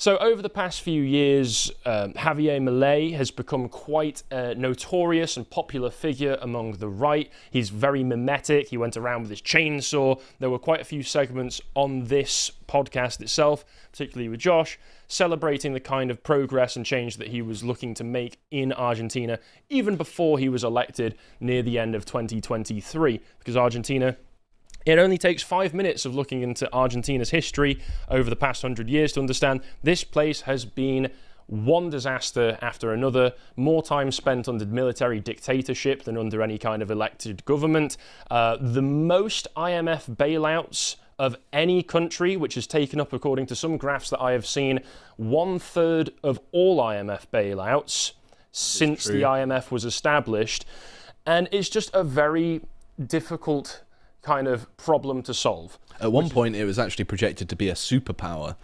So over the past few years, Javier Milei has become quite a notorious and popular figure among the right. He's very mimetic. He went around with his chainsaw. There were quite a few segments on this podcast itself, particularly with Josh, celebrating the kind of progress and change that he was looking to make in Argentina, even before he was elected near the end of 2023, because Argentina... It only takes 5 minutes of looking into Argentina's history over the past 100 years to understand this place has been one disaster after another, more time spent under military dictatorship than under any kind of elected government. The most IMF bailouts of any country, which has taken up, according to some graphs that I have seen, 1/3 of all IMF bailouts since the IMF was established. And it's just a very difficult kind of problem to solve. At one point, it was actually projected to be a superpower.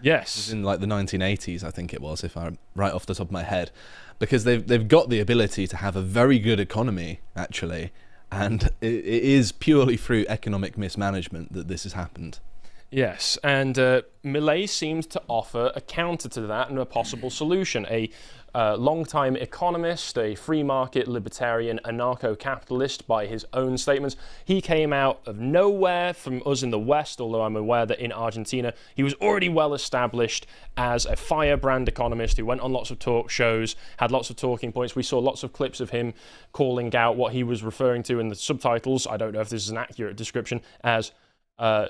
Yes. It was in like the 1980s, I think it was, if I'm right off the top of my head, because they've got the ability to have a very good economy, actually, and it is purely through economic mismanagement that this has happened. Yes, and Milei seems to offer a counter to that and a possible solution. A long-time economist, a free market libertarian, anarcho-capitalist by his own statements. He came out of nowhere from us in the West, although I'm aware that in Argentina he was already well established as a firebrand economist who went on lots of talk shows, had lots of talking points. We saw lots of clips of him calling out what he was referring to in the subtitles, I don't know if this is an accurate description, as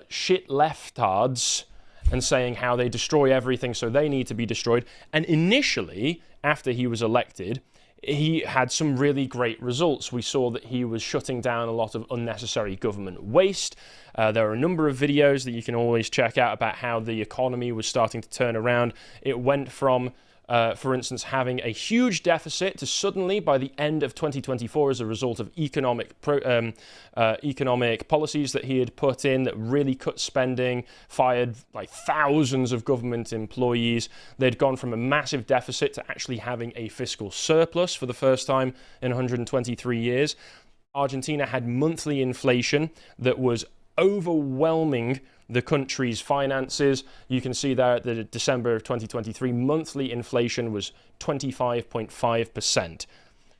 shit leftards, and saying how they destroy everything, so they need to be destroyed. And initially, after he was elected, he had some really great results. We saw that he was shutting down a lot of unnecessary government waste. There are a number of videos that you can always check out about how the economy was starting to turn around. It went from, for instance, having a huge deficit to suddenly, by the end of 2024, as a result of economic policies that he had put in that really cut spending, fired like thousands of government employees. They'd gone from a massive deficit to actually having a fiscal surplus for the first time in 123 years. Argentina had monthly inflation that was overwhelming the country's finances. You can see there at the December of 2023, monthly inflation was 25.5%.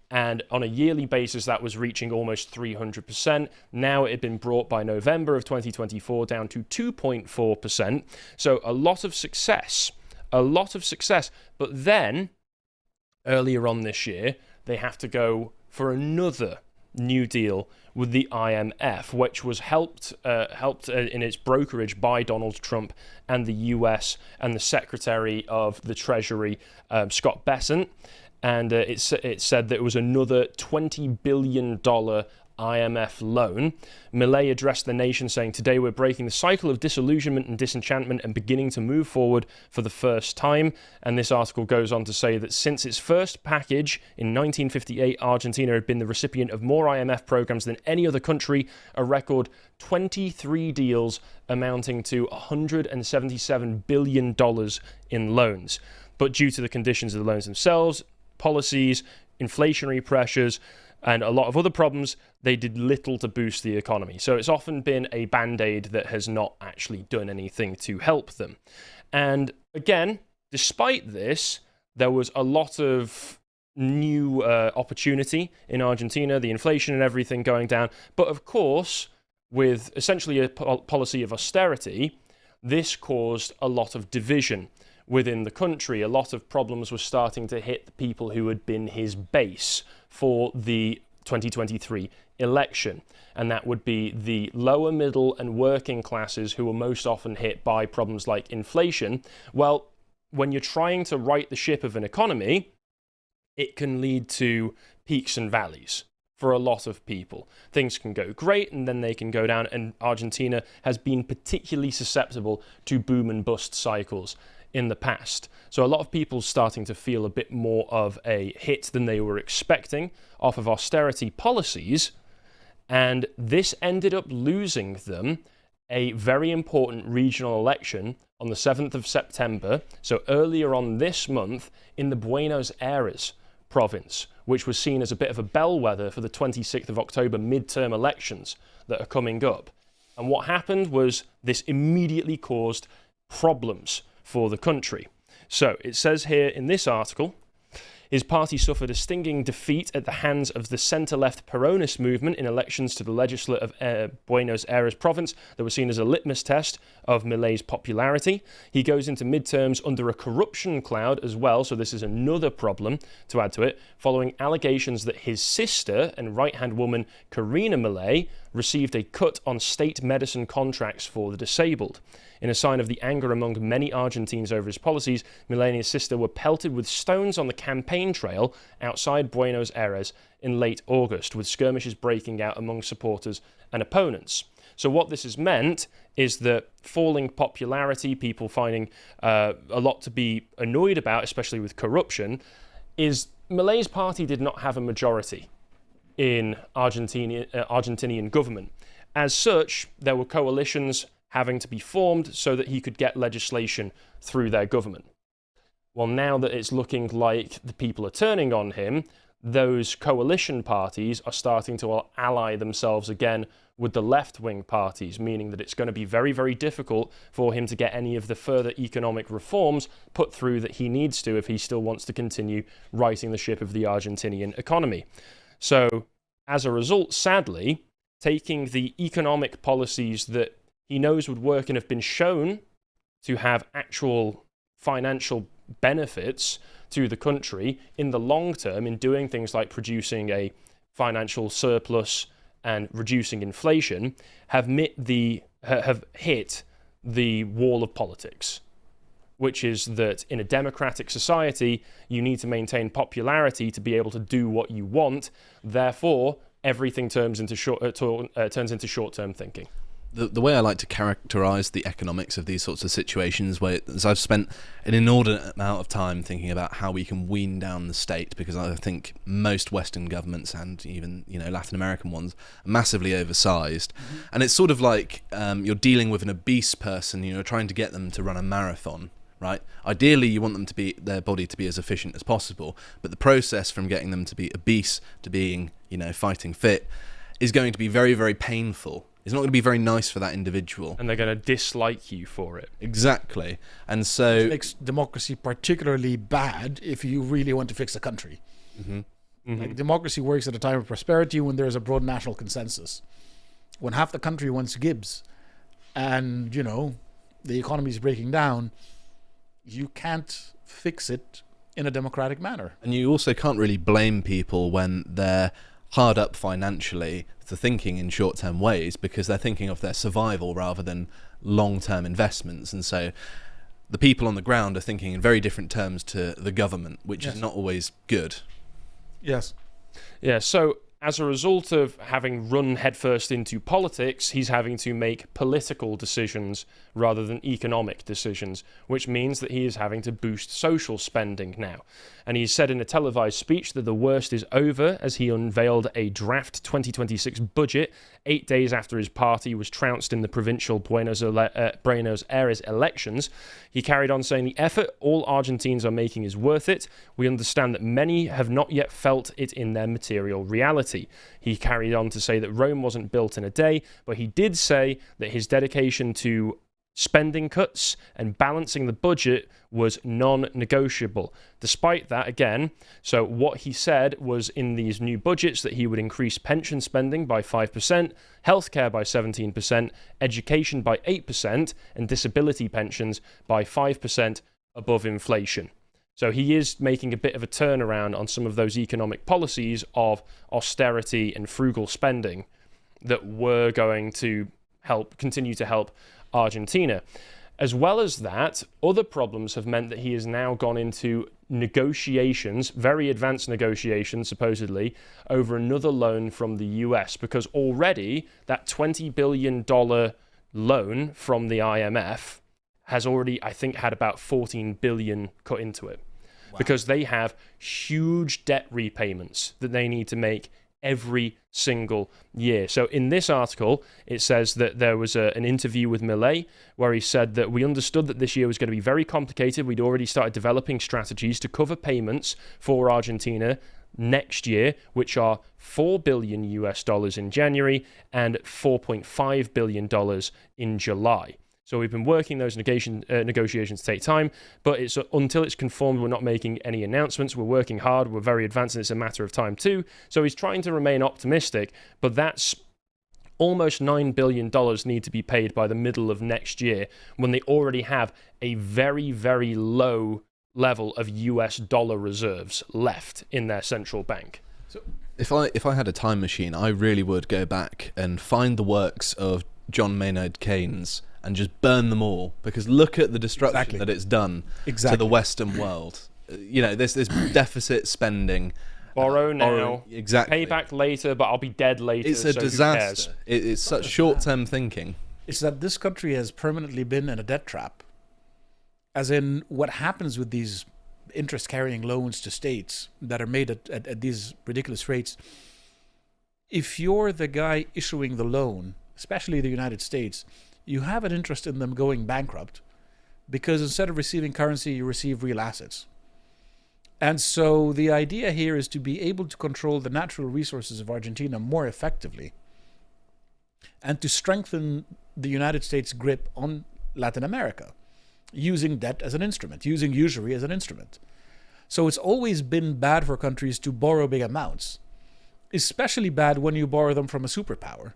And on a yearly basis, that was reaching almost 300%. Now it had been brought by November of 2024 down to 2.4%. So a lot of success. But then, earlier on this year, they have to go for another New Deal with the IMF, which was helped in its brokerage by Donald Trump and the US and the Secretary of the Treasury, Scott Bessent. And it said that it was another $20 billion IMF loan. Milei addressed the nation saying, "Today we're breaking the cycle of disillusionment and disenchantment and beginning to move forward for the first time." And this article goes on to say that since its first package in 1958, Argentina had been the recipient of more IMF programs than any other country, a record 23 deals amounting to $177 billion in loans. But due to the conditions of the loans themselves, policies, inflationary pressures, and a lot of other problems, they did little to boost the economy. So it's often been a band-aid that has not actually done anything to help them. And again, despite this, there was a lot of new opportunity in Argentina, the inflation and everything going down. But of course, with essentially a policy of austerity, this caused a lot of division within the country. A lot of problems were starting to hit the people who had been his base for the 2023 election. And that would be the lower middle and working classes who were most often hit by problems like inflation. Well, when you're trying to right the ship of an economy, it can lead to peaks and valleys for a lot of people. Things can go great and then they can go down, and Argentina has been particularly susceptible to boom and bust cycles in the past. So a lot of people starting to feel a bit more of a hit than they were expecting off of austerity policies, and this ended up losing them a very important regional election on the 7th of September, so earlier on this month, in the Buenos Aires province, which was seen as a bit of a bellwether for the 26th of October midterm elections that are coming up. And what happened was this immediately caused problems for the country. So it says here in this article, his party suffered a stinging defeat at the hands of the centre-left Peronist movement in elections to the legislature of Buenos Aires province that was seen as a litmus test of Milei's popularity. He goes into midterms under a corruption cloud as well, so this is another problem to add to it, following allegations that his sister and right-hand woman Karina Milei received a cut on state medicine contracts for the disabled. In a sign of the anger among many Argentines over his policies, Milei and his sister were pelted with stones on the campaign trail outside Buenos Aires in late August, with skirmishes breaking out among supporters and opponents. So what this has meant is that falling popularity, people finding a lot to be annoyed about, especially with corruption, is Milei's party did not have a majority in Argentinian government. As such, there were coalitions having to be formed so that he could get legislation through their government. Well, now that it's looking like the people are turning on him, those coalition parties are starting to ally themselves again with the left-wing parties, meaning that it's going to be very, very difficult for him to get any of the further economic reforms put through that he needs to if he still wants to continue righting the ship of the Argentinian economy. So, as a result, sadly, taking the economic policies that he knows would work and have been shown to have actual financial benefits to the country in the long term in doing things like producing a financial surplus and reducing inflation, have hit the wall of politics, which is that in a democratic society, you need to maintain popularity to be able to do what you want. Therefore, everything turns into short-term thinking. The way I like to characterise the economics of these sorts of situations, as I've spent an inordinate amount of time thinking about how we can wean down the state, because I think most Western governments and even Latin American ones are massively oversized, and it's sort of like you're dealing with an obese person, trying to get them to run a marathon. Right? Ideally, you want their body to be as efficient as possible, but the process from getting them to be obese to being, fighting fit, is going to be very, very painful. It's not going to be very nice for that individual. And they're going to dislike you for it. Exactly. And so it makes democracy particularly bad if you really want to fix a country. Like, democracy works at a time of prosperity when there's a broad national consensus. When half the country wants Gibbs and, the economy is breaking down, you can't fix it in a democratic manner. And you also can't really blame people when they're hard up financially for thinking in short-term ways, because they're thinking of their survival rather than long-term investments. And so the people on the ground are thinking in very different terms to the government, which is not always good. Yes. Yeah, so as a result of having run headfirst into politics, he's having to make political decisions rather than economic decisions, which means that he is having to boost social spending now. And he said in a televised speech that the worst is over as he unveiled a draft 2026 budget 8 days after his party was trounced in the provincial Buenos Aires elections. He carried on saying, "The effort all Argentines are making is worth it. We understand that many have not yet felt it in their material reality." He carried on to say that Rome wasn't built in a day, but he did say that his dedication to spending cuts and balancing the budget was non-negotiable. Despite that, again, so what he said was in these new budgets that he would increase pension spending by 5%, healthcare by 17%, education by 8%, and disability pensions by 5% above inflation. So he is making a bit of a turnaround on some of those economic policies of austerity and frugal spending that were going to continue to help Argentina. As well as that, other problems have meant that he has now gone into negotiations, very advanced negotiations supposedly, over another loan from the US, because already that $20 billion loan from the IMF has already, I think, had about 14 billion cut into it. Wow. Because they have huge debt repayments that they need to make every single year. So in this article, it says that there was an interview with Milei where he said that we understood that this year was going to be very complicated. We'd already started developing strategies to cover payments for Argentina next year, which are $4 billion in January and $4.5 billion in July. So we've been working those negotiations take time, but it's until it's confirmed, we're not making any announcements. We're working hard. We're very advanced, and it's a matter of time too. So he's trying to remain optimistic, but that's almost $9 billion need to be paid by the middle of next year when they already have a very, very low level of US dollar reserves left in their central bank. So if I had a time machine, I really would go back and find the works of John Maynard Keynes and just burn them all, because look at the destruction that it's done to the Western world. This deficit spending. Borrow now, exactly. Pay back later, but I'll be dead later. It's a disaster. It's such short-term thinking. It's that this country has permanently been in a debt trap. As in, what happens with these interest-carrying loans to states that are made at these ridiculous rates, if you're the guy issuing the loan, especially the United States, you have an interest in them going bankrupt, because instead of receiving currency, you receive real assets. And so the idea here is to be able to control the natural resources of Argentina more effectively and to strengthen the United States' grip on Latin America, using debt as an instrument, using usury as an instrument. So it's always been bad for countries to borrow big amounts, especially bad when you borrow them from a superpower,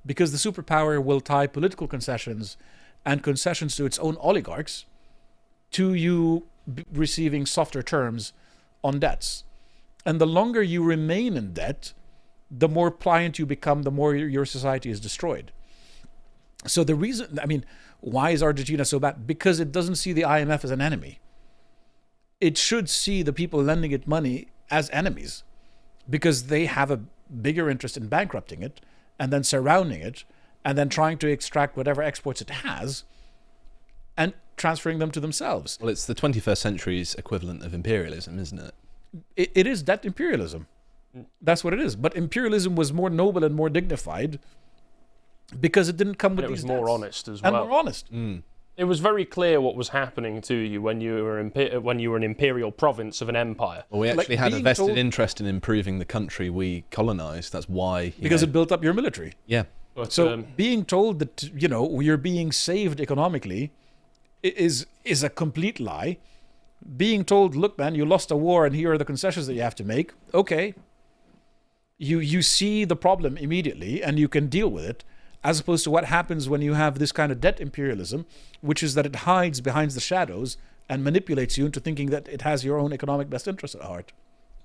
because the superpower will tie political concessions and concessions to its own oligarchs to you receiving softer terms on debts. And the longer you remain in debt, the more pliant you become, the more your society is destroyed. So the reason, why is Argentina so bad? Because it doesn't see the IMF as an enemy. It should see the people lending it money as enemies, because they have a bigger interest in bankrupting it and then surrounding it and then trying to extract whatever exports it has and transferring them to themselves. Well, it's the 21st century's equivalent of imperialism, isn't it? It is debt imperialism. That's what it is. But imperialism was more noble and more dignified because it didn't come with these debts. It was more honest as well. And more honest. It was very clear what was happening to you when you were an imperial province of an empire. Well, we actually had a vested interest in improving the country we colonized. That's why. Because it built up your military. Yeah. But, so being told that, you're being saved economically is a complete lie. Being told, look, man, you lost a war and here are the concessions that you have to make. Okay. You see the problem immediately and you can deal with it, as opposed to what happens when you have this kind of debt imperialism, which is that it hides behind the shadows and manipulates you into thinking that it has your own economic best interest at heart.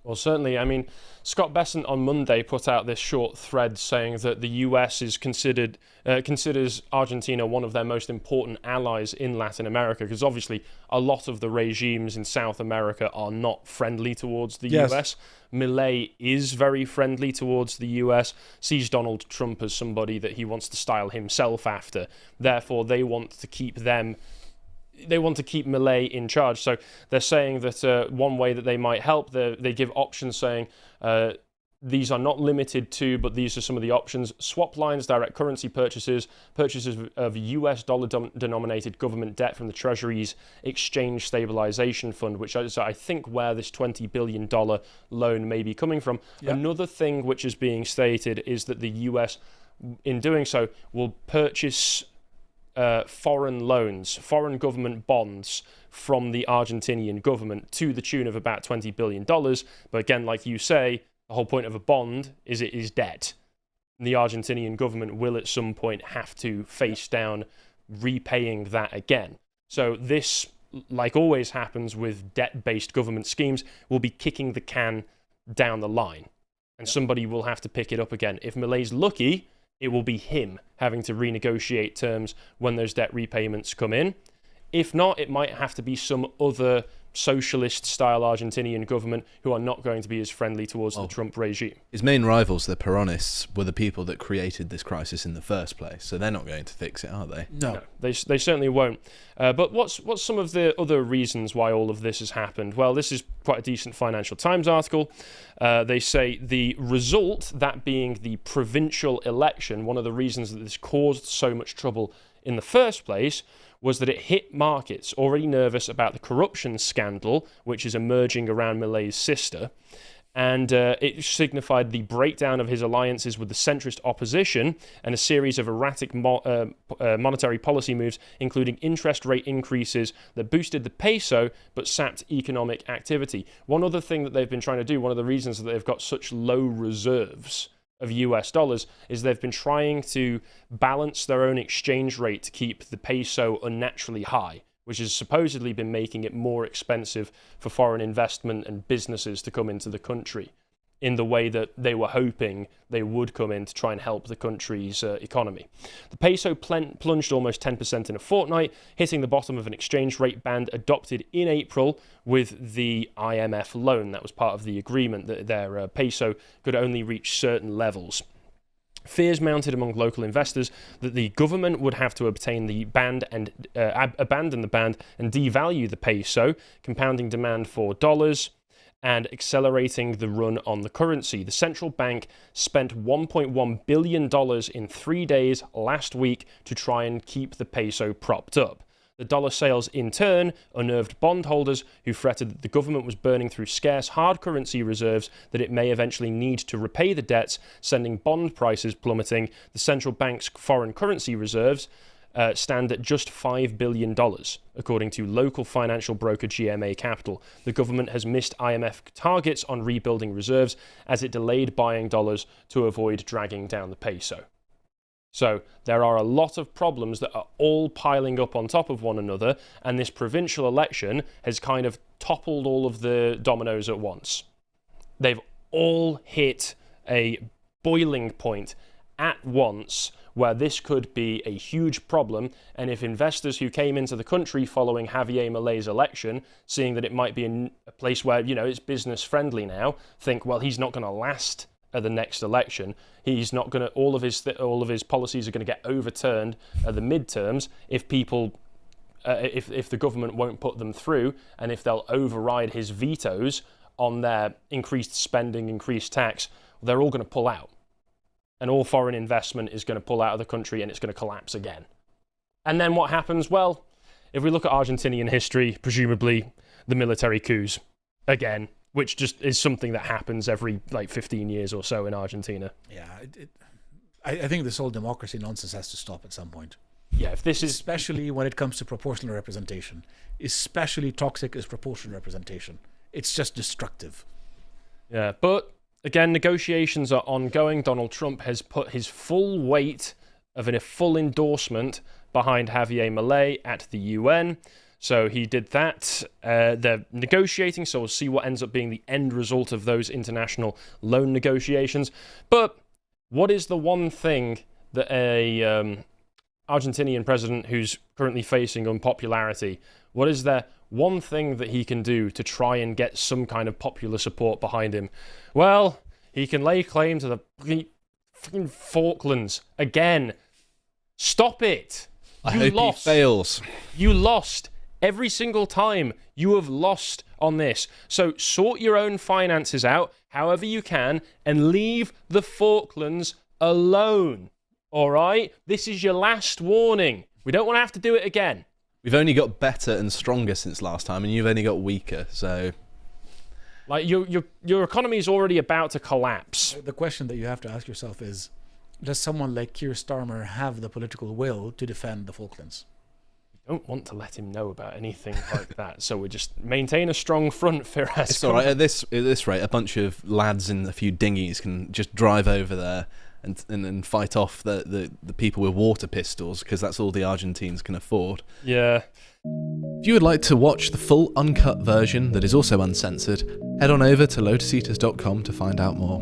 Well, certainly. Scott Bessent on Monday put out this short thread saying that the US is considers Argentina one of their most important allies in Latin America, because obviously a lot of the regimes in South America are not friendly towards the US. Milei is very friendly towards the US, sees Donald Trump as somebody that he wants to style himself after. Therefore, they want to keep Milei in charge. So they're saying that one way that they might help, they give options saying these are not limited to, but these are some of the options: swap lines, direct currency purchases of US dollar denominated government debt from the Treasury's Exchange Stabilization Fund, which is, I think, where this $20 billion loan may be coming from. Yep. Another thing which is being stated is that the US, in doing so, will purchase foreign loans, foreign government bonds from the Argentinian government to the tune of about $20 billion. But again, like you say, the whole point of a bond is it is debt. And the Argentinian government will at some point have to face down repaying that again. So this, like always happens with debt-based government schemes, will be kicking the can down the line. And somebody will have to pick it up again. If Milei's lucky, it will be him having to renegotiate terms when those debt repayments come in. If not, it might have to be some other socialist-style Argentinian government who are not going to be as friendly towards the Trump regime. His main rivals, the Peronists, were the people that created this crisis in the first place, so they're not going to fix it, are they? No, they certainly won't. But what's some of the other reasons why all of this has happened? Well, this is quite a decent Financial Times article. They say the result, that being the provincial election, one of the reasons that this caused so much trouble in the first place was that it hit markets already nervous about the corruption scandal, which is emerging around Milei's sister. And it signified the breakdown of his alliances with the centrist opposition and a series of erratic monetary policy moves, including interest rate increases that boosted the peso but sapped economic activity. One other thing that they've been trying to do, one of the reasons that they've got such low reserves of US dollars, is they've been trying to balance their own exchange rate to keep the peso unnaturally high, which has supposedly been making it more expensive for foreign investment and businesses to come into the country in the way that they were hoping they would come in to try and help the country's economy. The peso plunged almost 10% in a fortnight, hitting the bottom of an exchange rate band adopted in April with the IMF loan. That was part of the agreement that their peso could only reach certain levels. Fears mounted among local investors that the government would have to abandon the band and devalue the peso, compounding demand for dollars and accelerating the run on the currency. The central bank spent $1.1 billion in 3 days last week to try and keep the peso propped up. The dollar sales, in turn, unnerved bondholders who fretted that the government was burning through scarce hard currency reserves that it may eventually need to repay the debts, sending bond prices plummeting. The central bank's foreign currency reserves stand at just $5 billion, according to local financial broker GMA Capital. The government has missed IMF targets on rebuilding reserves as it delayed buying dollars to avoid dragging down the peso. So there are a lot of problems that are all piling up on top of one another, and this provincial election has kind of toppled all of the dominoes at once. They've all hit a boiling point at once where this could be a huge problem, and if investors who came into the country following Javier Milei's election, seeing that it might be a place where, it's business friendly now, think, well, he's not going to last at the next election. He's not going to. All of his policies are going to get overturned at the midterms if people, if the government won't put them through, and if they'll override his vetoes on their increased spending, increased tax. They're all going to pull out, and all foreign investment is going to pull out of the country, and it's going to collapse again. And then what happens? Well, if we look at Argentinian history, presumably the military coups again, which just is something that happens every 15 years or so in Argentina. Yeah, I think this whole democracy nonsense has to stop at some point. Yeah, if this is... Especially when it comes to proportional representation. Especially toxic is proportional representation. It's just destructive. Yeah, but again, negotiations are ongoing. Donald Trump has put his full weight of a full endorsement behind Javier Milei at the UN. So he did that. They're negotiating, so we'll see what ends up being the end result of those international loan negotiations. But what is the one thing that a Argentinian president who's currently facing unpopularity, what is there one thing that he can do to try and get some kind of popular support behind him? Well, he can lay claim to the fucking Falklands again. Stop it. I hope he fails. You lost. Every single time you have lost on this. So sort your own finances out however you can and leave the Falklands alone. All right? This is your last warning. We don't want to have to do it again. We've only got better and stronger since last time, and you've only got weaker, so... Your economy is already about to collapse. The question that you have to ask yourself is, does someone like Keir Starmer have the political will to defend the Falklands? Don't want to let him know about anything like that, so we just maintain a strong front, Firas. It's all right. At this rate, a bunch of lads in a few dinghies can just drive over there and fight off the people with water pistols, because that's all the Argentines can afford. Yeah. If you would like to watch the full uncut version that is also uncensored, head on over to lotuseaters.com to find out more.